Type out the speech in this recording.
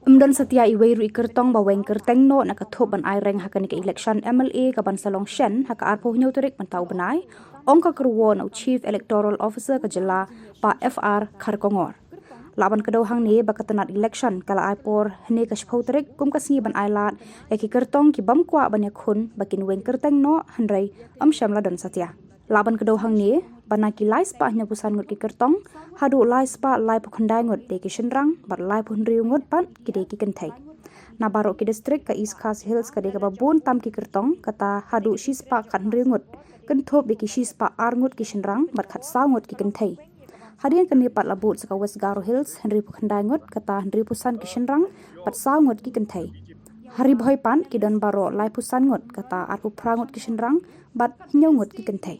Mdon Satia iwei Ri Kyrtong ba Weng Kyrteng no na thup ban aireng hangne ke Elekshon Mla kaban salong shen haka arpo nyauterik mentau bnai ongka kyrwoh no Chief Electoral Officer ke Jylla pa FR Kharkongor. Laban kdew hangne ba tnad election kala aipor hynne ke shpouterik kum kasngi ban ailad ki Kyrtong ki bam kwah ban iakhun bakin Weng Kyrteng no hynrei shym la don Satia. Laban kdew hangne banaki lai spa hnya pusan ngut ki Kyrtong haduh lai spa lai pukhandai ngut de ki shenrang bat lai hynrei ngut pan ki de ki kentai na barok ki distrik ke East Khasi Hills ke de ka babun tam ki Kyrtong kata haduh shi spa khat hynrei ngut ken thup de ki shi spa ar ngut ki shenrang bat khat sa ngut ki kentai hadian kan pat labut saka West Garo Hills hynrei pukhandai ngut kata hynrei pusan ki shenrang bat sa ngut ki kentai Ri Bhoi pan ki don baro lai pusan ngut kata ar pu prangut ki shenrang bat nyau ngut ki kentai